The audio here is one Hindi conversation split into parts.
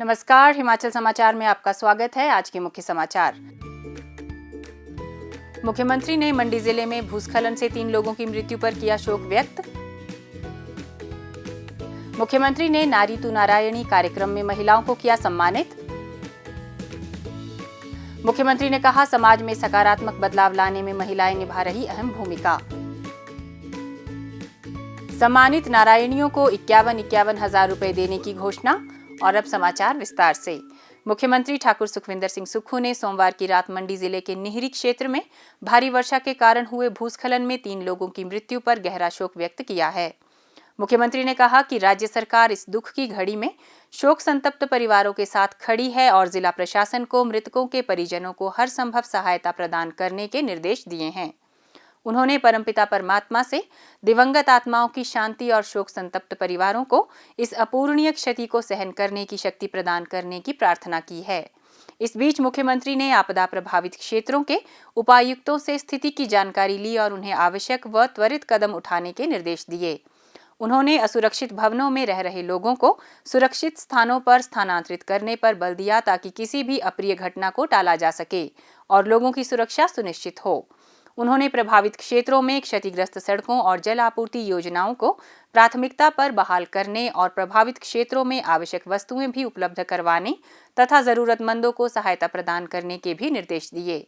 नमस्कार, हिमाचल समाचार में आपका स्वागत है। आज के मुख्य समाचार। मुख्यमंत्री ने मंडी जिले में भूस्खलन से 3 लोगों की मृत्यु पर किया शोक व्यक्त। मुख्यमंत्री ने नारी तू नारायणी कार्यक्रम में महिलाओं को किया सम्मानित। मुख्यमंत्री ने कहा, समाज में सकारात्मक बदलाव लाने में महिलाएं निभा रही अहम भूमिका। सम्मानित नारायणियों को 51 हजार रुपए देने की घोषणा। और अब समाचार विस्तार से। मुख्यमंत्री ठाकुर सुखविंदर सिंह सुक्खू ने सोमवार की रात मंडी जिले के निहरी क्षेत्र में भारी वर्षा के कारण हुए भूस्खलन में 3 लोगों की मृत्यु पर गहरा शोक व्यक्त किया है। मुख्यमंत्री ने कहा कि राज्य सरकार इस दुख की घड़ी में शोक संतप्त परिवारों के साथ खड़ी है और जिला प्रशासन को मृतकों के परिजनों को हर संभव सहायता प्रदान करने के निर्देश दिए हैं। उन्होंने परमपिता परमात्मा से दिवंगत आत्माओं की शांति और शोक संतप्त परिवारों को इस अपूरणीय क्षति को सहन करने की शक्ति प्रदान करने की प्रार्थना की है। इस बीच मुख्यमंत्री ने आपदा प्रभावित क्षेत्रों के उपायुक्तों से स्थिति की जानकारी ली और उन्हें आवश्यक व त्वरित कदम उठाने के निर्देश दिए। उन्होंने असुरक्षित भवनों में रह रहे लोगों को सुरक्षित स्थानों पर स्थानांतरित करने पर बल दिया ताकि किसी भी अप्रिय घटना को टाला जा सके और लोगों की सुरक्षा सुनिश्चित हो। उन्होंने प्रभावित क्षेत्रों में क्षतिग्रस्त सड़कों और जल आपूर्ति योजनाओं को प्राथमिकता पर बहाल करने और प्रभावित क्षेत्रों में आवश्यक वस्तुएं भी उपलब्ध करवाने तथा जरूरतमंदों को सहायता प्रदान करने के भी निर्देश दिए।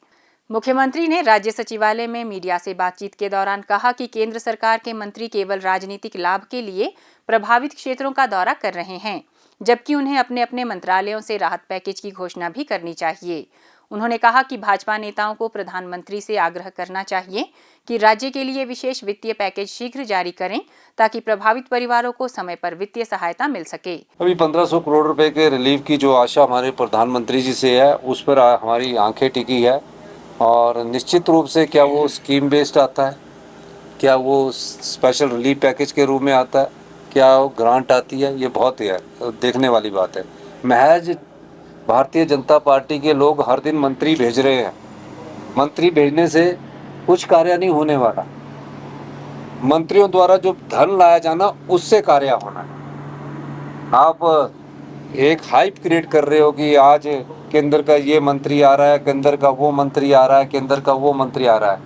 मुख्यमंत्री ने राज्य सचिवालय में मीडिया से बातचीत के दौरान कहा कि केंद्र सरकार के मंत्री केवल राजनीतिक लाभ के लिए प्रभावित क्षेत्रों का दौरा कर रहे हैं, जबकि उन्हें अपने अपने मंत्रालयों से राहत पैकेज की घोषणा भी करनी चाहिए। उन्होंने कहा कि भाजपा नेताओं को प्रधानमंत्री से आग्रह करना चाहिए कि राज्य के लिए विशेष वित्तीय पैकेज शीघ्र जारी करें ताकि प्रभावित परिवारों को समय पर वित्तीय सहायता मिल सके। अभी 1500 करोड़ रुपए के रिलीफ की जो आशा हमारे प्रधानमंत्री जी से है, उस पर हमारी आंखें टिकी है और निश्चित रूप से क्या वो स्कीम बेस्ड आता है, क्या वो स्पेशल रिलीफ पैकेज के रूप में आता है, क्या वो ग्रांट आती है, ये बहुत ही है देखने वाली बात है। महज भारतीय जनता पार्टी के लोग हर दिन मंत्री भेज रहे हैं। मंत्री भेजने से कुछ कार्य नहीं होने वाला। मंत्रियों द्वारा जो धन लाया जाना, उससे कार्य होना है। आप एक हाइप क्रिएट कर रहे हो कि आज केंद्र का ये मंत्री आ रहा है, केंद्र का वो मंत्री आ रहा है, केंद्र का वो मंत्री आ रहा है।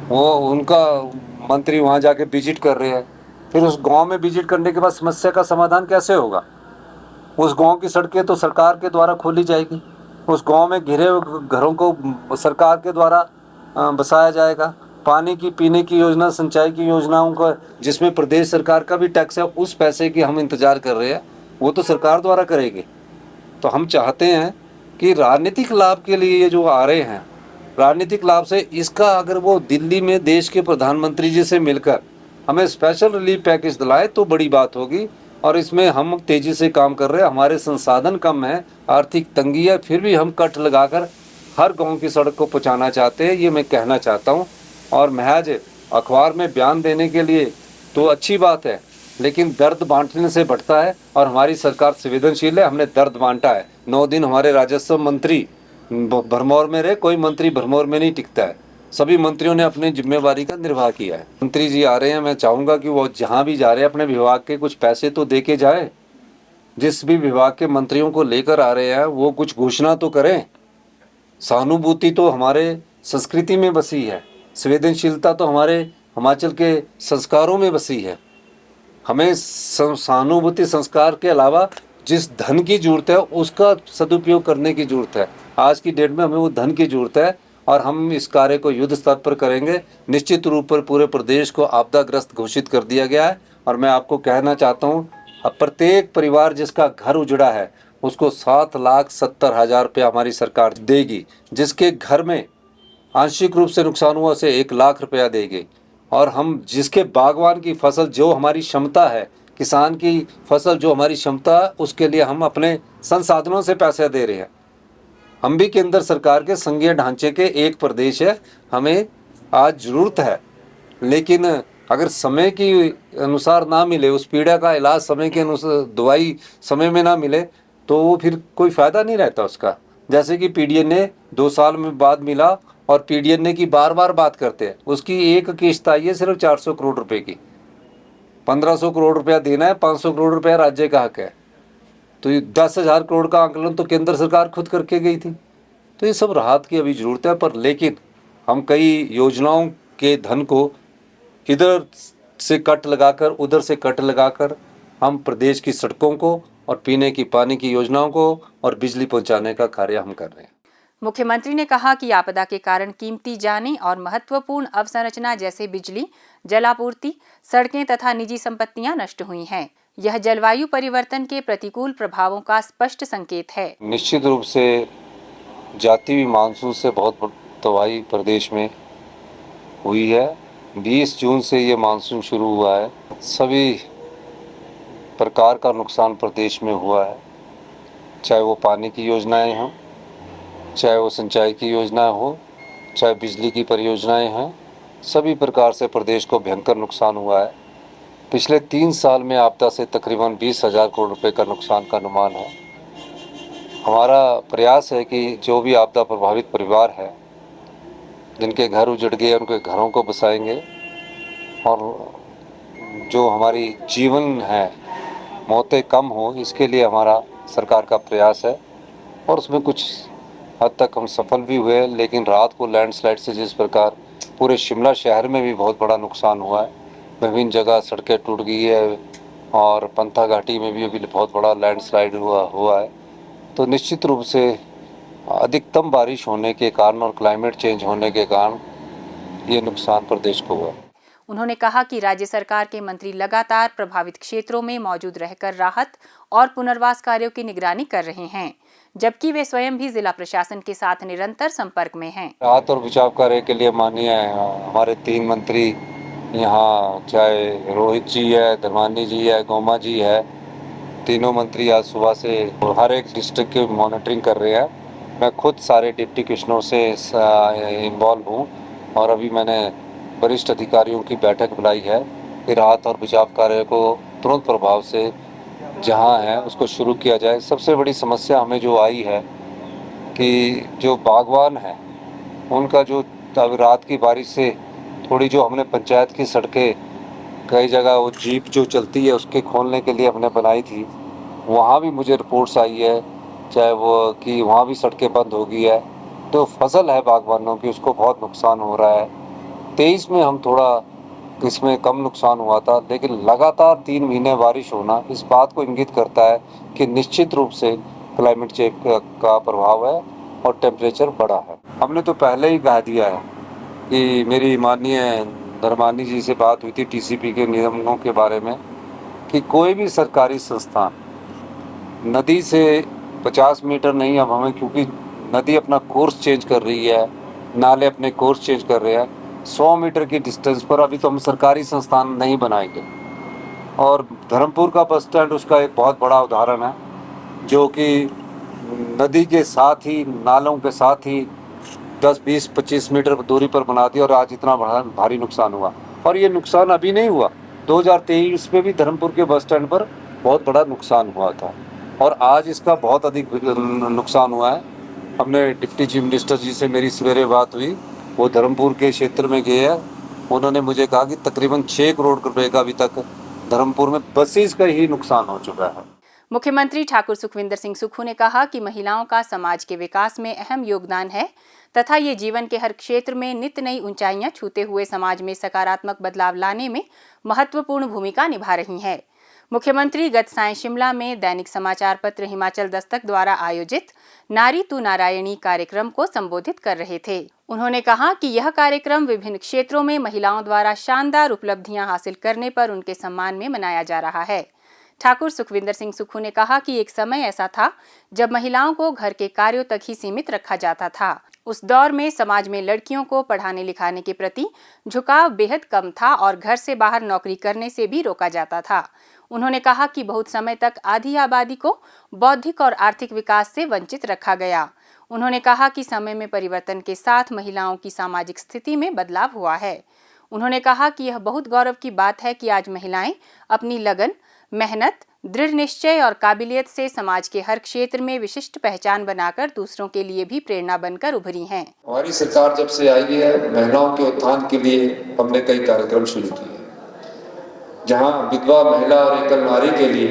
वो उनका मंत्री वहाँ जाके विजिट कर रहे हैं, फिर उस गांव में विजिट करने के बाद समस्या का समाधान कैसे होगा? उस गांव की सड़कें तो सरकार के द्वारा खोली जाएगी, उस गांव में घिरे हुए घरों को सरकार के द्वारा बसाया जाएगा। पानी की, पीने की योजना, सिंचाई की योजनाओं का जिसमें प्रदेश सरकार का भी टैक्स है, उस पैसे की हम इंतजार कर रहे हैं, वो तो सरकार द्वारा करेगी। तो हम चाहते हैं कि राजनीतिक लाभ के लिए ये जो आ रहे हैं, राजनीतिक लाभ से इसका अगर वो दिल्ली में देश के प्रधानमंत्री जी से मिलकर हमें स्पेशल रिलीफ पैकेज दिलाए तो बड़ी बात होगी। और इसमें हम तेज़ी से काम कर रहे हैं। हमारे संसाधन कम है, आर्थिक तंगी है, फिर भी हम कट लगाकर हर गांव की सड़क को पहुंचाना चाहते हैं, ये मैं कहना चाहता हूं। और महज अखबार में बयान देने के लिए तो अच्छी बात है, लेकिन दर्द बांटने से बढ़ता है और हमारी सरकार संवेदनशील है। हमने दर्द बांटा है। 9 दिन हमारे राजस्व मंत्री भरमौर में रहे, कोई मंत्री भरमौर में नहीं टिकता है। सभी मंत्रियों ने अपनी जिम्मेवारी का निर्वाह किया है। मंत्री जी आ रहे हैं, मैं चाहूँगा कि वो जहाँ भी जा रहे हैं अपने विभाग के कुछ पैसे तो दे के जाए। जिस भी विभाग के मंत्रियों को लेकर आ रहे हैं वो कुछ घोषणा तो करें। सहानुभूति तो हमारे संस्कृति में बसी है, संवेदनशीलता तो हमारे हिमाचल के संस्कारों में बसी है। हमें सहानुभूति संस्कार के अलावा जिस धन की जरूरत है उसका सदुपयोग करने की जरूरत है। आज की डेट में हमें वो धन की जरूरत है और हम इस कार्य को युद्ध स्तर पर करेंगे। निश्चित रूप पर पूरे प्रदेश को आपदाग्रस्त घोषित कर दिया गया है और मैं आपको कहना चाहता हूँ, अब प्रत्येक परिवार जिसका घर उजड़ा है उसको 7,70,000 रुपया हमारी सरकार देगी। जिसके घर में आंशिक रूप से नुकसान हुआ उसे 1,00,000 रुपया देगी। और हम जिसके बागवान की फसल जो हमारी क्षमता है, किसान की फसल जो हमारी क्षमता है, उसके लिए हम अपने संसाधनों से पैसे दे रहे हैं। हम भी केंद्र सरकार के संघीय ढांचे के एक प्रदेश है, हमें आज ज़रूरत है, लेकिन अगर समय के अनुसार ना मिले, उस पीड़ा का इलाज समय के अनुसार, दवाई समय में ना मिले तो वो फिर कोई फ़ायदा नहीं रहता उसका। जैसे कि पीडीएनए 2 साल में बाद मिला और पीडीएनए की बार बार बात करते हैं, उसकी एक किश्त आई है सिर्फ 400 करोड़ रुपए की। 1500 करोड़ रुपया देना है, 500 करोड़ रुपया राज्य का हक है। तो ये 10,000 करोड़ का आंकलन तो केंद्र सरकार खुद करके गई थी। तो ये सब राहत की अभी ज़रूरत है, पर लेकिन हम कई योजनाओं के धन को इधर से कट लगाकर उधर से कट लगाकर हम प्रदेश की सड़कों को और पीने की पानी की योजनाओं को और बिजली पहुंचाने का कार्य हम कर रहे हैं। मुख्यमंत्री ने कहा कि आपदा के कारण कीमती जानें और महत्वपूर्ण अवसंरचना जैसे बिजली, जलापूर्ति, सड़कें तथा निजी संपत्तियां नष्ट हुई हैं। यह जलवायु परिवर्तन के प्रतिकूल प्रभावों का स्पष्ट संकेत है। निश्चित रूप से जाती हुई मानसून से बहुत तबाही प्रदेश में हुई है। 20 जून से ये मानसून शुरू हुआ है। सभी प्रकार का नुकसान प्रदेश में हुआ है, चाहे वो पानी की योजनाएं हों, चाहे वो सिंचाई की योजनाएं हो, चाहे बिजली की परियोजनाएं हैं, सभी प्रकार से प्रदेश को भयंकर नुकसान हुआ है। पिछले 3 साल में आपदा से तकरीबन 20,000 करोड़ रुपए का नुकसान का अनुमान है। हमारा प्रयास है कि जो भी आपदा प्रभावित परिवार है, जिनके घर उजड़ गए, उनके घरों को बसाएंगे और जो हमारी जीवन है मौतें कम हो, इसके लिए हमारा सरकार का प्रयास है और उसमें कुछ हद तक हम सफल भी हुए। लेकिन रात को लैंडस्लाइड से जिस प्रकार पूरे शिमला शहर में भी बहुत बड़ा नुकसान हुआ है, विभिन्न जगह सड़कें टूट गई है और पंथा घाटी में भी अभी बहुत बड़ा लैंडस्लाइड हुआ है। तो निश्चित रूप से अधिकतम बारिश होने के कारण और क्लाइमेट चेंज होने के कारण ये नुकसान प्रदेश को हुआ। उन्होंने कहा कि राज्य सरकार के मंत्री लगातार प्रभावित क्षेत्रों में मौजूद रहकर राहत और पुनर्वास कार्यों की निगरानी कर रहे हैं, जबकि वे स्वयं भी जिला प्रशासन के साथ निरंतर संपर्क में हैं। राहत और बचाव कार्य के लिए माननीय हमारे 3 मंत्री यहाँ, चाहे रोहित जी है, धर्मानी जी है, गोमा जी है, तीनों मंत्री आज सुबह से हर एक डिस्ट्रिक्ट की मॉनिटरिंग कर रहे हैं। मैं खुद सारे डिप्टी कमिश्नरों से इन्वॉल्व हूँ और अभी मैंने वरिष्ठ अधिकारियों की बैठक बुलाई है कि राहत और बचाव कार्य को तुरंत प्रभाव से जहाँ है उसको शुरू किया जाए। सबसे बड़ी समस्या हमें जो आई है कि जो बागवान है उनका जो रात की बारिश से थोड़ी जो हमने पंचायत की सड़कें कई जगह वो जीप जो चलती है उसके खोलने के लिए हमने बनाई थी, वहाँ भी मुझे रिपोर्ट्स आई है चाहे वो कि वहाँ भी सड़कें बंद हो गई है। तो फसल है बागवानों की, उसको बहुत नुकसान हो रहा है। 23 में हम थोड़ा इसमें कम नुकसान हुआ था, लेकिन लगातार 3 महीने बारिश होना इस बात को इंगित करता है कि निश्चित रूप से क्लाइमेट चेंज का प्रभाव है और टेम्परेचर बढ़ा है। हमने तो पहले ही कह दिया है कि मेरी माननीय धर्मानी जी से बात हुई थी टीसीपी के नियमों के बारे में कि कोई भी सरकारी संस्थान नदी से 50 मीटर नहीं, अब हमें क्योंकि नदी अपना कोर्स चेंज कर रही है, नाले अपने कोर्स चेंज कर रहे हैं, 100 मीटर की डिस्टेंस पर अभी तो हम सरकारी संस्थान नहीं बनाएंगे। और धर्मपुर का बस स्टैंड उसका एक बहुत बड़ा उदाहरण है, जो कि नदी के साथ ही नालों के साथ ही 10, 20, 25 मीटर दूरी पर बना दिया और आज इतना भारी नुकसान हुआ। और ये नुकसान अभी नहीं हुआ, 2023 में भी धर्मपुर के बस स्टैंड पर बहुत बड़ा नुकसान हुआ था और आज इसका बहुत अधिक नुकसान हुआ है। हमने डिप्टी चीफ मिनिस्टर जी से मेरी सवेरे बात हुई, वो धर्मपुर के क्षेत्र में गए हैं। उन्होंने मुझे कहा कि तकरीबन 6 करोड़ रुपए का अभी तक धर्मपुर में बसेस का ही नुकसान हो चुका है। मुख्यमंत्री ठाकुर सुखविंदर सिंह सुक्खू ने कहा कि महिलाओं का समाज के विकास में अहम योगदान है तथा ये जीवन के हर क्षेत्र में नित्य नई ऊंचाइयां छूते हुए समाज में सकारात्मक बदलाव लाने में महत्वपूर्ण भूमिका निभा रही हैं। मुख्यमंत्री गत सायं शिमला में दैनिक समाचार पत्र हिमाचल दस्तक द्वारा आयोजित नारी तू नारायणी कार्यक्रम को संबोधित कर रहे थे। उन्होंने कहा कि यह कार्यक्रम विभिन्न क्षेत्रों में महिलाओं द्वारा शानदार उपलब्धियां हासिल करने पर उनके सम्मान में मनाया जा रहा है। ठाकुर सुखविंदर सिंह सुक्खू ने कहा कि एक समय ऐसा था जब महिलाओं को घर के कार्यों तक ही सीमित रखा जाता था। उस दौर में समाज में लड़कियों को पढ़ाने लिखाने के प्रति झुकाव बेहद कम था और घर से बाहर नौकरी करने से भी रोका जाता था। उन्होंने कहा कि बहुत समय तक आधी आबादी को बौद्धिक और आर्थिक विकास से वंचित रखा गया। उन्होंने कहा कि समय में परिवर्तन के साथ महिलाओं की सामाजिक स्थिति में बदलाव हुआ है। उन्होंने कहा कि यह बहुत गौरव की बात है कि आज महिलाएं अपनी लगन, मेहनत, दृढ़ निश्चय और काबिलियत से समाज के हर क्षेत्र में विशिष्ट पहचान बनाकर दूसरों के लिए भी प्रेरणा बनकर उभरी हैं। हमारी सरकार जब से आई है, महिलाओं के उत्थान के लिए हमने कई कार्यक्रम शुरू किए, जहां विधवा महिला और एकल नारी के लिए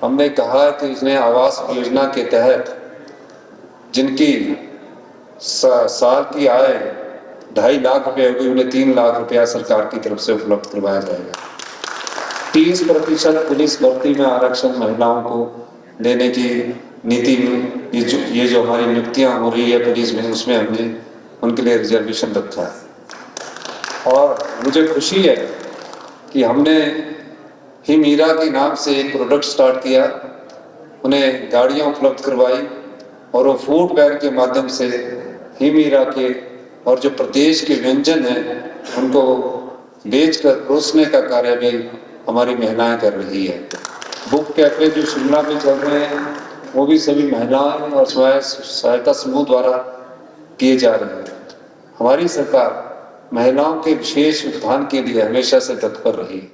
हमने कहा है कि उसने आवास योजना के तहत जिनकी साल की आय 2.5 लाख रुपए होगी, उन्हें 3 लाख रुपया सरकार की तरफ से उपलब्ध करवाया जाएगा। 30% पुलिस भर्ती में आरक्षण महिलाओं को देने की नीति में ये जो हमारी नियुक्तियां हो रही है पुलिस में, उसमें हमने उनके लिए रिजर्वेशन रखा है। और मुझे खुशी है कि हमने ही मीरा के नाम से एक प्रोडक्ट स्टार्ट किया, उन्हें गाड़ियां उपलब्ध करवाई और वो फूड बैंक के माध्यम से ही मीरा के और जो प्रदेश के व्यंजन हैं उनको बेचकर परोसने का कार्य भी हमारी महिलाएं कर रही है। बुक कैफे जो शिमला में चल रहे हैं वो भी सभी महिलाएं और स्वयं सहायता समूह द्वारा किए जा रहे हैं। हमारी सरकार महिलाओं के विशेष उत्थान के लिए हमेशा से तत्पर रही है।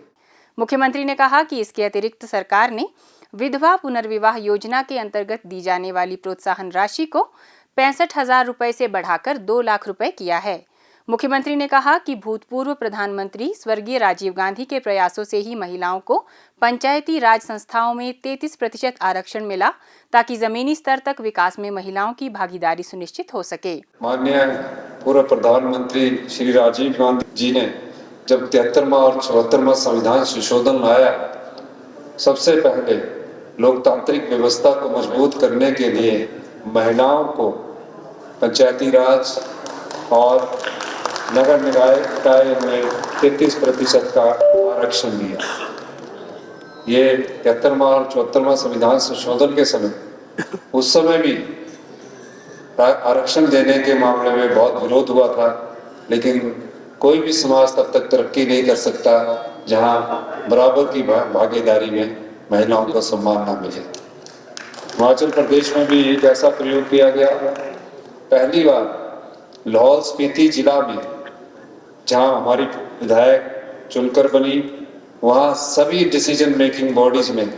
मुख्यमंत्री ने कहा कि इसके अतिरिक्त सरकार ने विधवा पुनर्विवाह योजना के अंतर्गत दी जाने वाली प्रोत्साहन राशि को 65,000 रुपए से बढ़ाकर 2 लाख रुपए किया है। मुख्यमंत्री ने कहा कि भूतपूर्व प्रधानमंत्री स्वर्गीय राजीव गांधी के प्रयासों से ही महिलाओं को पंचायती राज संस्थाओं में 33% आरक्षण मिला, ताकि जमीनी स्तर तक विकास में महिलाओं की भागीदारी सुनिश्चित हो सके। माननीय पूर्व प्रधानमंत्री श्री राजीव गांधी जी ने जब 73वां और 74वां संविधान संशोधन लाया, सबसे पहले लोकतांत्रिक व्यवस्था को मजबूत करने के लिए महिलाओं को पंचायती राज और नगर निकाय में 33% का आरक्षण दिया। ये 73वां और 74वां संविधान संशोधन के समय, उस समय भी आरक्षण देने के मामले में बहुत विरोध हुआ था, लेकिन कोई भी समाज तब तक तरक्की नहीं कर सकता जहां बराबर की भागीदारी में महिलाओं को सम्मान न मिले। हिमाचल प्रदेश में भी एक ऐसा प्रयोग किया गया। पहली बार लाहौल स्पीति जिला में, जहां हमारी विधायक चुनकर बनी, वहां सभी डिसीजन मेकिंग बॉडीज में,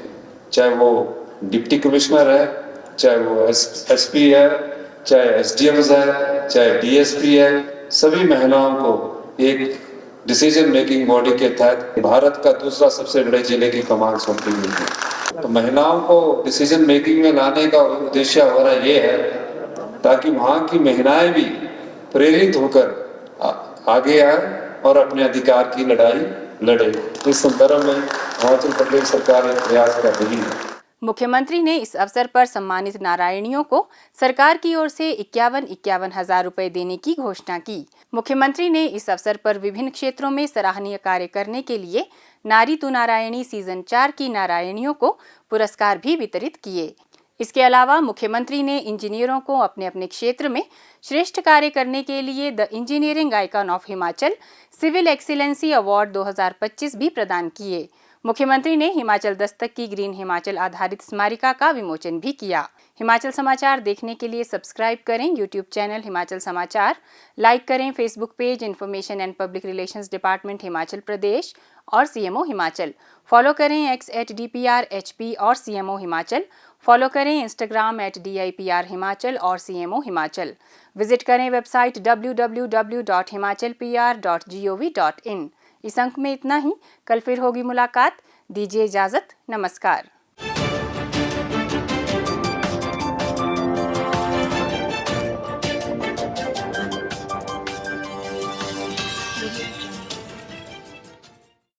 चाहे वो डिप्टी कमिश्नर है, चाहे वो एसपी है, चाहे एसडीएम है, चाहे डीएसपी है, सभी महिलाओं को एक डिसीजन मेकिंग बॉडी के तहत भारत का दूसरा सबसे बड़े जिले की कमान सौंपी हुई है। तो महिलाओं को डिसीजन मेकिंग में लाने का उद्देश्य हमारा ये है ताकि वहाँ की महिलाएं भी प्रेरित होकर आगे आए और अपने अधिकार की लड़ाई लड़े। इस संदर्भ में हिमाचल प्रदेश सरकार एक प्रयास कर रही है। मुख्यमंत्री ने इस अवसर पर सम्मानित नारायणियों को सरकार की ओर से 51,51 हजार रुपए देने की घोषणा की। मुख्यमंत्री ने इस अवसर पर विभिन्न क्षेत्रों में सराहनीय कार्य करने के लिए नारी तू नारायणी सीजन 4 की नारायणियों को पुरस्कार भी वितरित किए। इसके अलावा मुख्यमंत्री ने इंजीनियरों को अपने अपने क्षेत्र में श्रेष्ठ कार्य करने के लिए the engineering icon of Himachal civil excellency award 2025 भी प्रदान किए। मुख्यमंत्री ने हिमाचल दस्तक की ग्रीन हिमाचल आधारित स्मारिका का विमोचन भी किया। हिमाचल समाचार देखने के लिए सब्सक्राइब करें यूट्यूब चैनल हिमाचल समाचार, लाइक करें Facebook page information and public relations department Himachal Pradesh और सीएमओ हिमाचल, फॉलो करें x@DPRHP और सीएमओ हिमाचल, फॉलो करें इंस्टाग्राम @DIPR हिमाचल और सीएमओ हिमाचल, विजिट करें वेबसाइट www.himachalpr.gov.in। इस अंक में इतना ही, कल फिर होगी मुलाकात। दीजिए इजाजत, नमस्कार।